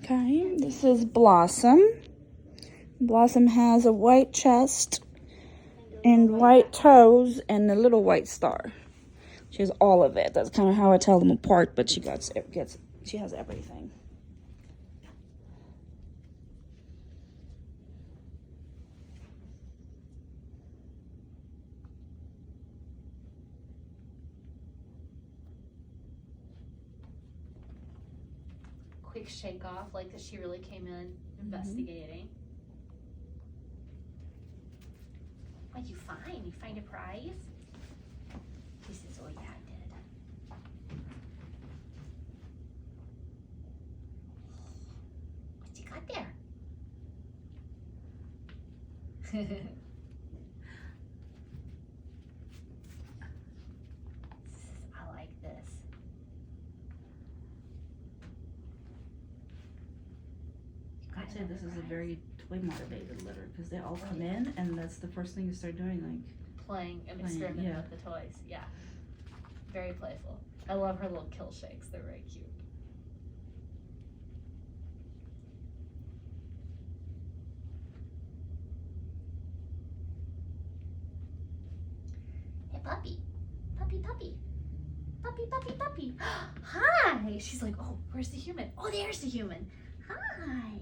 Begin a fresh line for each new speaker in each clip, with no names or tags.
Okay, this is Blossom. Blossom has a white chest and white toes and a little white star. She has all of it. That's kind of how I tell them apart, but she has everything.
Quick shake off, like that she really came in investigating. What'd you find? You find a prize? He says, oh yeah, I did. What you got there? I like this.
I'd say this is a very toy motivated litter because they all come in and that's the first thing you start doing, like
Playing and experimenting with the toys. Yeah. Very playful. I love her little kill shakes. They're very cute. Hey, puppy. Puppy, puppy. Puppy, puppy, puppy. Hi. She's like, oh, where's the human? Oh, there's the human. Hi.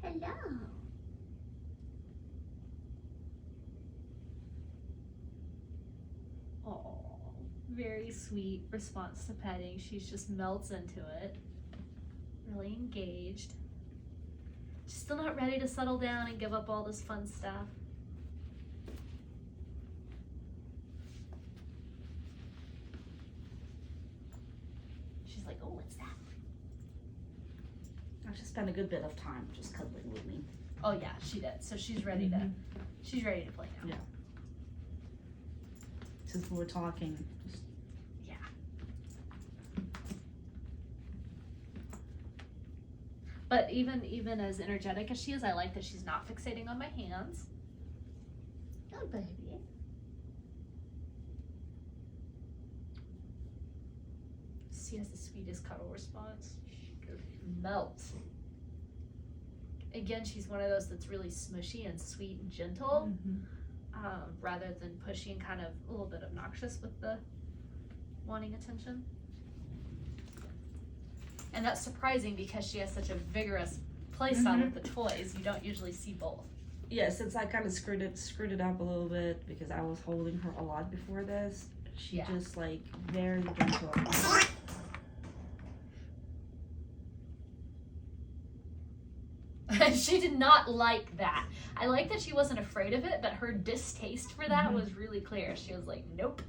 Hello. Oh, very sweet response to petting. She's just melts into it. Really engaged. She's still not ready to settle down and give up all this fun stuff. She's like, oh, what's that?
I should spend a good bit of time just cuddling with me.
Oh yeah, she did. So she's ready to play now.
Yeah. Since we were talking, just
Yeah. But even as energetic as she is, I like that she's not fixating on my hands. Oh baby. She has the sweetest cuddle response. Melts. Again, she's one of those that's really smushy and sweet and gentle, rather than pushy and kind of a little bit obnoxious with the wanting attention. And that's surprising because she has such a vigorous play style with the toys. You don't usually see both.
yeah, since I kind of screwed it up a little bit because I was holding her a lot before this. She just like very gentle.
She did not like that. I like that she wasn't afraid of it, but her distaste for that was really clear. She was like, nope.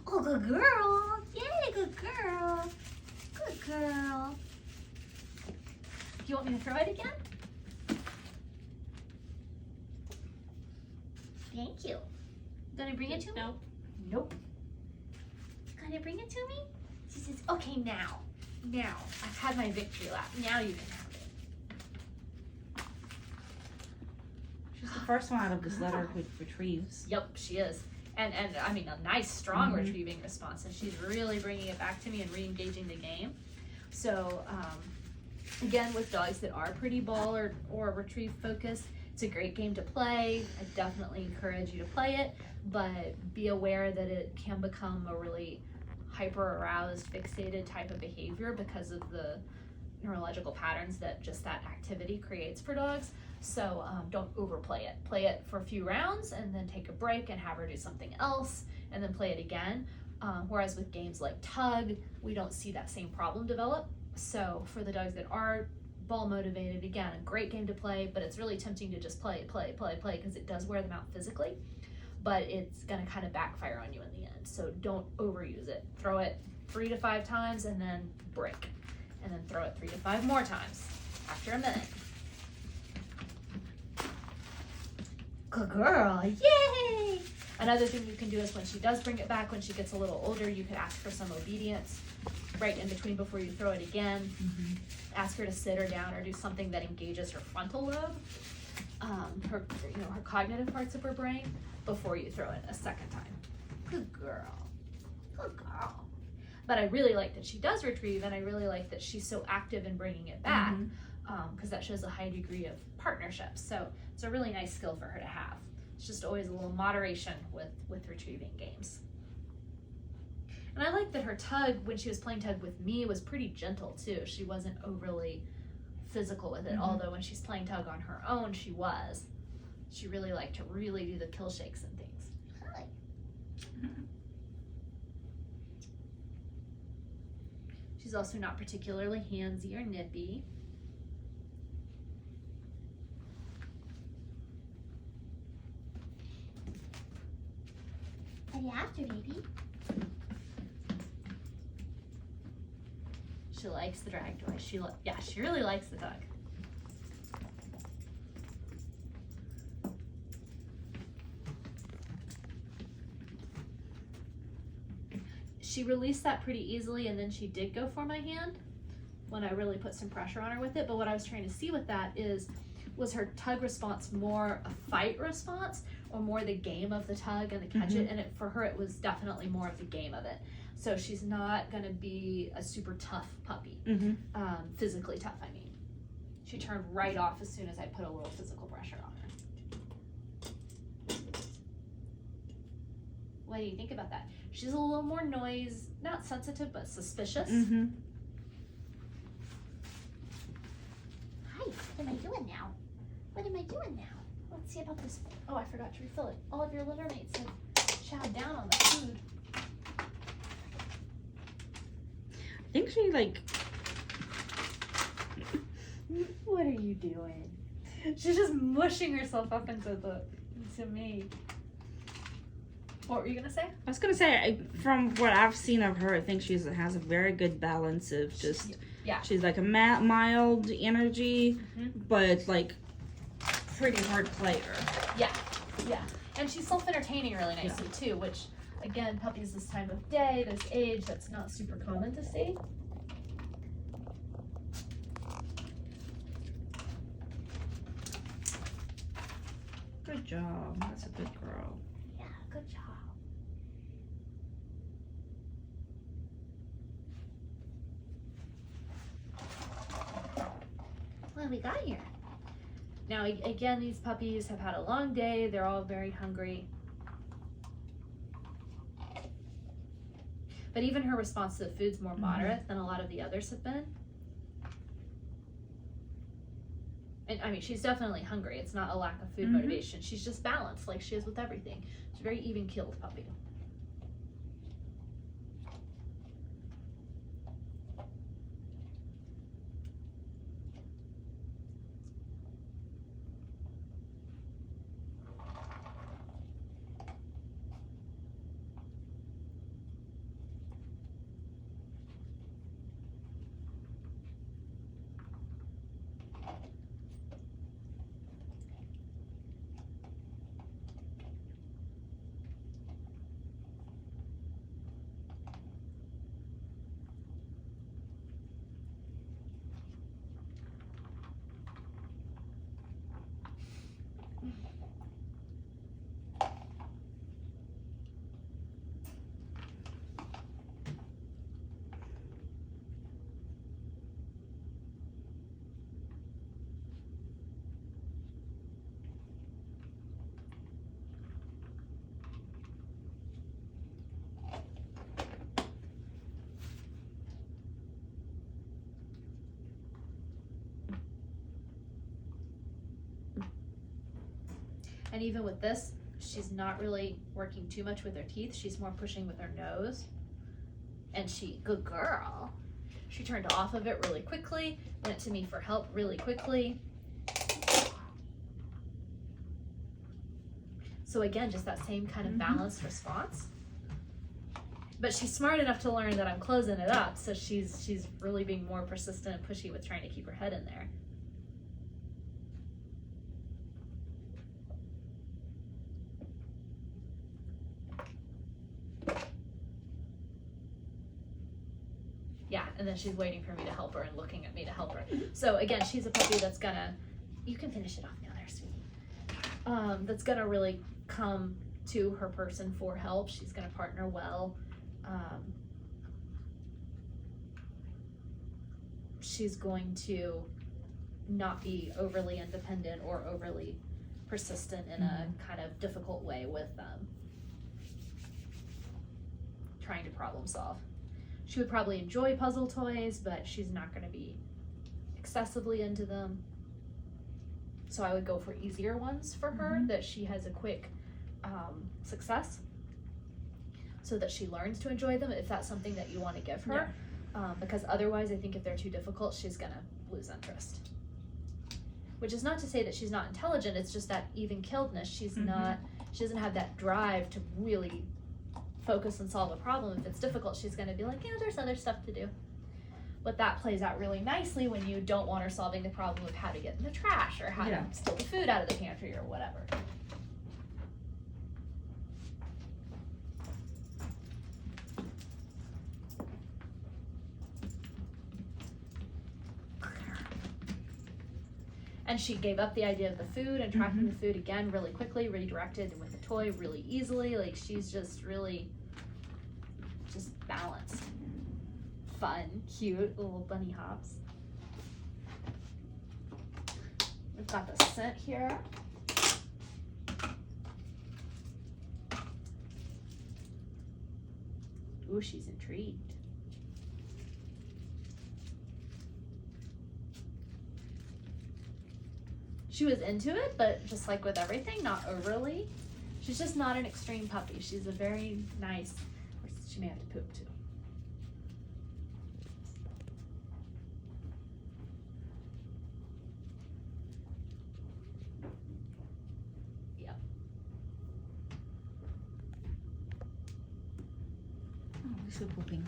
Oh, good girl. Yay, good girl. Good girl. You want me to throw it again? Thank you. Gonna bring it to me?
No.
Nope. Gonna bring it to me? She says, okay, now. Now. I've had my victory lap. Now you can have it.
She's the first one out of this litter who retrieves.
Yep, she is. And I mean, a nice, strong retrieving response. And she's really bringing it back to me and re-engaging the game. So, again, with dogs that are pretty ball or retrieve focused, it's a great game to play. I definitely encourage you to play it, but be aware that it can become a really hyper-aroused, fixated type of behavior because of the neurological patterns that just that activity creates for dogs. So don't overplay it. Play it for a few rounds and then take a break and have her do something else and then play it again. Whereas with games like Tug, we don't see that same problem develop. So for the dogs that are ball motivated, again, a great game to play, but it's really tempting to just play because it does wear them out physically, but it's gonna kind of backfire on you in the end. So don't overuse it. Throw it 3 to 5 times and then break. And then throw it 3 to 5 more times after a minute. Good girl, yay! Another thing you can do is when she does bring it back, when she gets a little older, you could ask for some obedience right in between before you throw it again. Ask her to sit or down or do something that engages her frontal lobe, her cognitive parts of her brain before you throw it a second time. Good girl. Good girl. But I really like that she does retrieve, and I really like that she's so active in bringing it back, because that shows a high degree of partnership. So it's a really nice skill for her to have. It's just always a little moderation with retrieving games. And I like that her tug, when she was playing tug with me, was pretty gentle too. She wasn't overly physical with it, although when she's playing tug on her own, she was. She really liked to really do the kill shakes and things. Hi. She's also not particularly handsy or nippy.
Are you after, baby?
She likes the drag toy. She really likes the tug. She released that pretty easily, and then she did go for my hand when I really put some pressure on her with it. But what I was trying to see with that was her tug response more a fight response or more the game of the tug and the catch it? And for her, it was definitely more of the game of it. So she's not going to be a super tough puppy, physically tough, I mean. She turned right off as soon as I put a little physical pressure on her. What do you think about that? She's a little more noise, not sensitive, but suspicious.
Hi, what am I doing now? What am I doing now?
Let's see about this. Oh, I forgot to refill it. All of your litter mates have chowed down on the food.
I think she
What are you doing? She's just mushing herself up into me. What were you gonna say?
I was gonna say, from what I've seen of her, I think she has a very good balance of just, she's like a mild energy, but like pretty hard player.
Yeah. And she's self-entertaining really nicely too, which again, puppies this time of day, this age, that's not super common to see.
Good job. That's a good girl.
Yeah, good job. What do we got here?
Now, again, these puppies have had a long day. They're all very hungry. But even her response to the food's more moderate than a lot of the others have been. And I mean, she's definitely hungry. It's not a lack of food motivation. She's just balanced like she is with everything. She's a very even-keeled puppy. And even with this, she's not really working too much with her teeth. She's more pushing with her nose. And good girl. She turned off of it really quickly, went to me for help really quickly. So again, just that same kind of balanced response. But she's smart enough to learn that I'm closing it up, so she's really being more persistent and pushy with trying to keep her head in there. Yeah, and then she's waiting for me to help her and looking at me to help her. So again, she's a puppy that's gonna, you can finish it off now there, sweetie. That's gonna really come to her person for help. She's gonna partner well. She's going to not be overly independent or overly persistent in a kind of difficult way with trying to problem solve. She would probably enjoy puzzle toys, but she's not going to be excessively into them. So I would go for easier ones for her that she has a quick success, so that she learns to enjoy them if that's something that you want to give her. Because otherwise, I think if they're too difficult, she's going to lose interest. Which is not to say that she's not intelligent, it's just that even-killedness. She's not, she doesn't have that drive to really focus and solve a problem. If it's difficult, she's going to be like, yeah, there's other stuff to do. But that plays out really nicely when you don't want her solving the problem of how to get in the trash or how to steal the food out of the pantry or whatever. And she gave up the idea of the food and tracking the food again really quickly, redirected with the toy really easily. Like, she's just really just balanced. Fun, cute, little bunny hops. We've got the scent here. Ooh, she's intrigued. She was into it, but just like with everything, not overly. She's just not an extreme puppy. She's a very nice, she may have to poop too. Yep.
Oh, we're still pooping.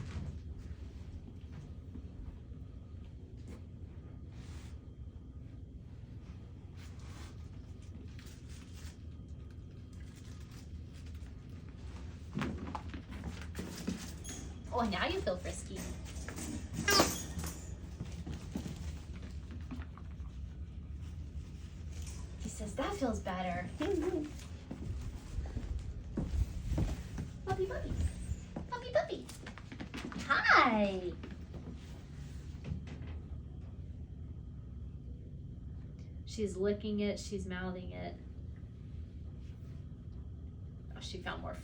Oh, now you feel frisky. He says, that feels better.
Puppy, puppy. Puppy, puppy. Hi.
She's licking it, she's mouthing it. Oh, she found more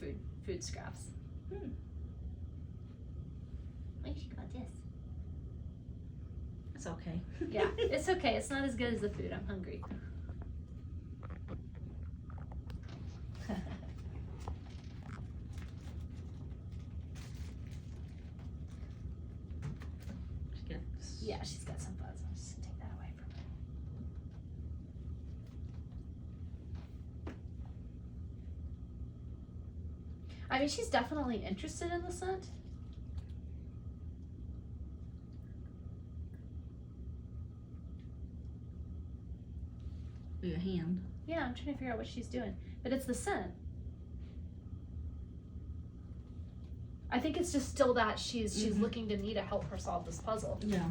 food scraps.
What do you think about this?
It's okay.
Yeah, it's okay. It's not as good as the food. I'm hungry. Yeah, she's got some buds. I'll just take that away from her. I mean, she's definitely interested in the scent.
Your hand.
Yeah, I'm trying to figure out what she's doing. But it's the scent. I think it's just still that she's looking to me to help her solve this puzzle.
Yeah.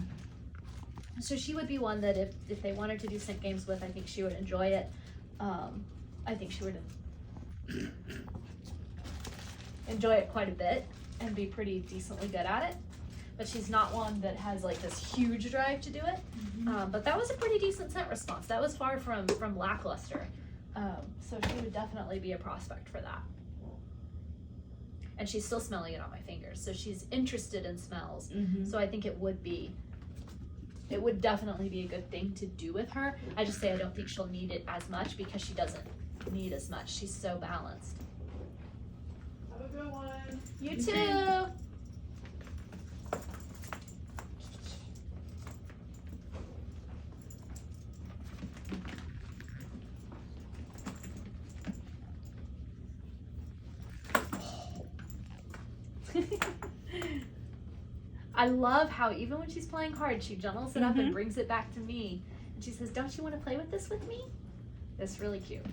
So she would be one that if they wanted to do scent games with, I think she would enjoy it. I think she would enjoy it quite a bit and be pretty decently good at it. But she's not one that has like this huge drive to do it. But that was a pretty decent scent response. That was far from lackluster. So she would definitely be a prospect for that. And she's still smelling it on my fingers. So she's interested in smells. So I think it would definitely be a good thing to do with her. I just say I don't think she'll need it as much because she doesn't need as much. She's so balanced.
Have a good one.
You too. I love how even when she's playing hard, she gentles it up and brings it back to me. And she says, don't you want to play with this with me? That's really cute.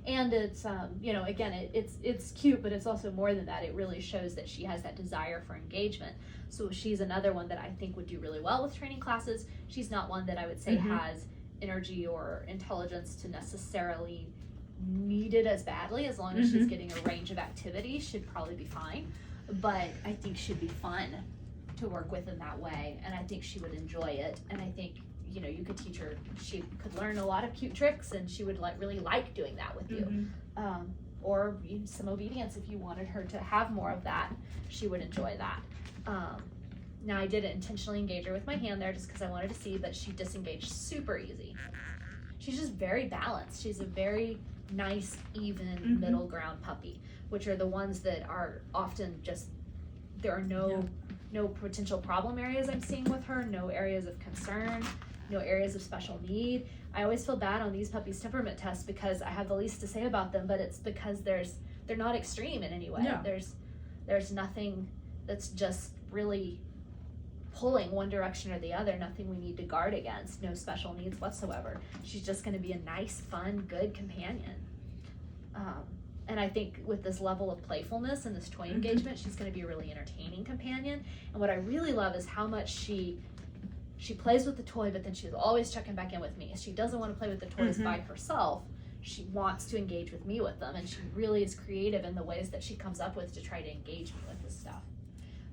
And it's you know, again, it's cute, but it's also more than that. It really shows that she has that desire for engagement. So she's another one that I think would do really well with training classes. She's not one that I would say has energy or intelligence to necessarily need it as badly. As long as she's getting a range of activities, should probably be fine. But I think she'd be fun to work with in that way, and I think she would enjoy it. And I think, you know, you could teach her, she could learn a lot of cute tricks, and she would really like doing that with you. Or some obedience, if you wanted her to have more of that, she would enjoy that. Now I didn't intentionally engage her with my hand there just because I wanted to see, but she disengaged super easy. She's just very balanced. She's a very nice, even middle ground puppy, which are the ones that are often just, there are no potential problem areas I'm seeing with her, no areas of concern, no areas of special need. I always feel bad on these puppies' temperament tests because I have the least to say about them, but it's because they're not extreme in any way.
Yeah.
There's nothing that's just really pulling one direction or the other, nothing we need to guard against, no special needs whatsoever. She's just going to be a nice, fun, good companion. And I think with this level of playfulness and this toy engagement, she's going to be a really entertaining companion. And what I really love is how much she plays with the toy, but then she's always checking back in with me. She doesn't want to play with the toys by herself. She wants to engage with me with them, and she really is creative in the ways that she comes up with to try to engage me with this stuff.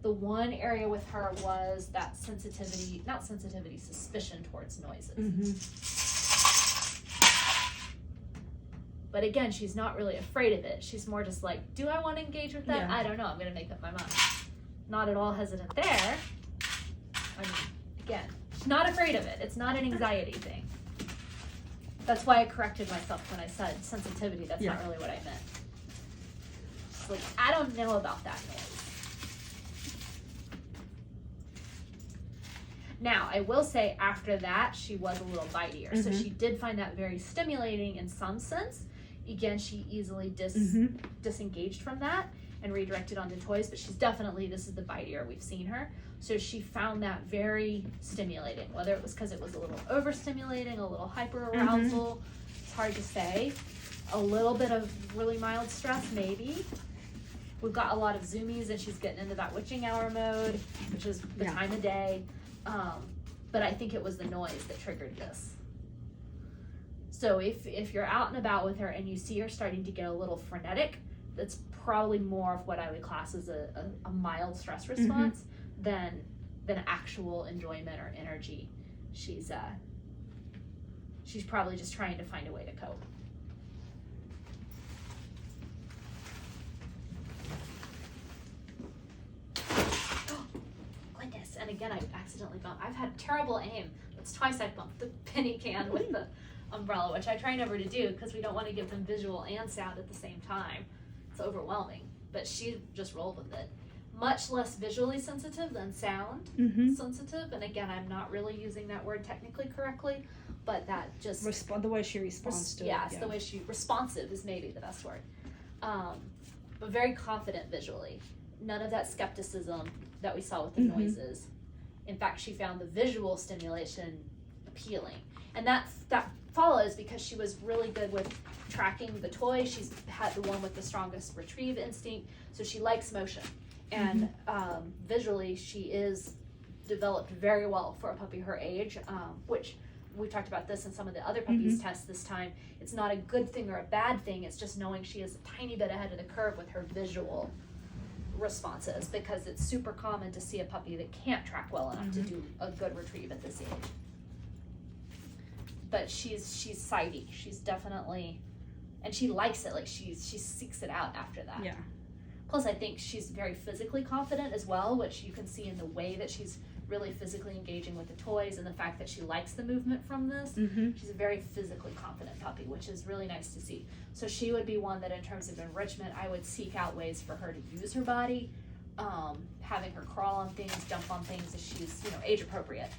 The one area with her was that suspicion towards noises. But again, she's not really afraid of it. She's more just like, do I want to engage with that?
Yeah.
I don't know. I'm going to make up my mind. Not at all hesitant there. I mean, again, she's not afraid of it. It's not an anxiety thing. That's why I corrected myself when I said sensitivity. That's not really what I meant. It's like, I don't know about that noise. Now, I will say after that, she was a little bitier. So she did find that very stimulating in some sense. Again, she easily disengaged from that and redirected onto toys, but she's definitely, this is the bitier we've seen her. So she found that very stimulating, whether it was because it was a little overstimulating, a little hyper arousal, it's hard to say. A little bit of really mild stress, maybe. We've got a lot of zoomies and she's getting into that witching hour mode, which is the time of day. But I think it was the noise that triggered this. So if you're out and about with her and you see her starting to get a little frenetic, that's probably more of what I would class as a mild stress response than actual enjoyment or energy. She's probably just trying to find a way to cope. Goodness, and again, I accidentally bumped. I've had terrible aim. It's twice I've bumped the penny can with the umbrella, which I try never to do because we don't want to give them visual and sound at the same time. It's overwhelming, but she just rolled with it. Much less visually sensitive than sound sensitive, and again, I'm not really using that word technically correctly, but that just
the way she responds to it.
Yes, the way she responsive is maybe the best word. But very confident visually. None of that skepticism that we saw with the noises. In fact, she found the visual stimulation appealing, and that follows because she was really good with tracking the toy. She's had the one with the strongest retrieve instinct, so she likes motion. And visually, she is developed very well for a puppy her age, which we talked about this in some of the other puppies tests this time. It's not a good thing or a bad thing. It's just knowing she is a tiny bit ahead of the curve with her visual responses, because it's super common to see a puppy that can't track well enough to do a good retrieve at this age. But she's sighty. She's definitely, and she likes it. Like she seeks it out after that. Yeah. Plus, I think she's very physically confident as well, which you can see in the way that she's really physically engaging with the toys and the fact that she likes the movement from this. She's a very physically confident puppy, which is really nice to see. So she would be one that in terms of enrichment, I would seek out ways for her to use her body, having her crawl on things, jump on things as she's, age appropriate,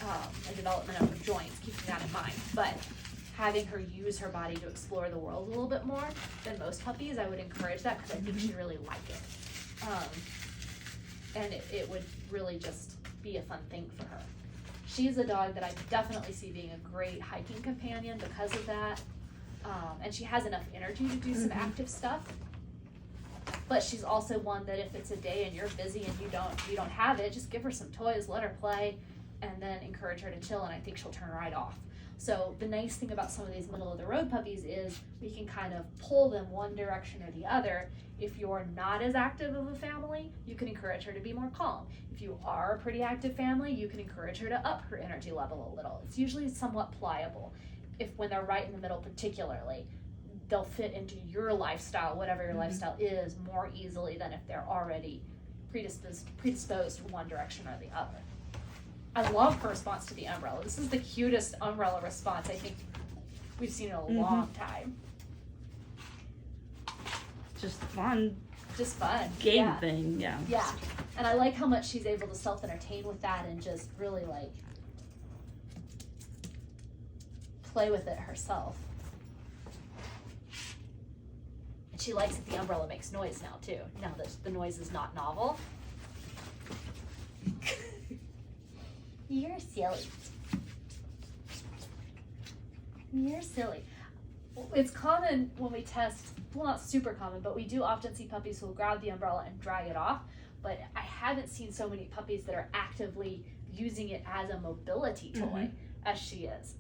and development of her joints, keeping that in mind. But having her use her body to explore the world a little bit more than most puppies, I would encourage that because I think she'd really like it. And it would really just be a fun thing for her. She's a dog that I definitely see being a great hiking companion because of that. And she has enough energy to do some active stuff. But she's also one that if it's a day and you're busy and you don't have it, just give her some toys, let her play, and then encourage her to chill, and I think she'll turn right off. So the nice thing about some of these middle of the road puppies is we can kind of pull them one direction or the other. If you're not as active of a family, you can encourage her to be more calm. If you are a pretty active family, you can encourage her to up her energy level a little. It's usually somewhat pliable. If when they're right in the middle particularly, they'll fit into your lifestyle, whatever your lifestyle is, more easily than if they're already predisposed to one direction or the other. I love her response to the umbrella. This is the cutest umbrella response I think we've seen in a long time.
Just fun
Just fun.
game
Yeah.
thing, yeah.
Yeah. And I like how much she's able to self-entertain with that and just really like play with it herself. And she likes that the umbrella makes noise now too. Now that the noise is not novel.
You're silly.
You're silly. It's common when we test, well, not super common, but we do often see puppies who will grab the umbrella and drag it off. But I haven't seen so many puppies that are actively using it as a mobility toy as she is.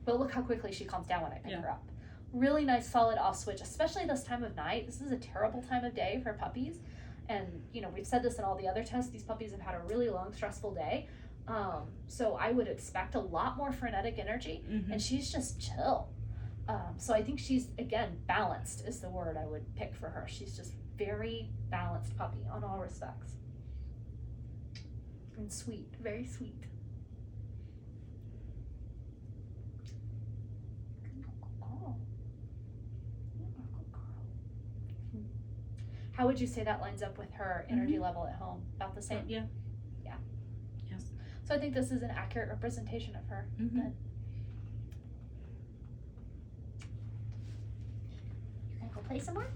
But look how quickly she calms down when I pick her up. Really nice solid off switch, especially this time of night. This is a terrible time of day for puppies. And, you know, we've said this in all the other tests. These puppies have had a really long, stressful day. So I would expect a lot more frenetic energy. And she's just chill. So I think she's, again, balanced is the word I would pick for her. She's just very balanced puppy on all respects. And sweet, very sweet. How would you say that lines up with her energy level at home? About the same?
Yeah.
Yeah.
Yes.
So I think this is an accurate representation of her. Good.
You gonna go play some more?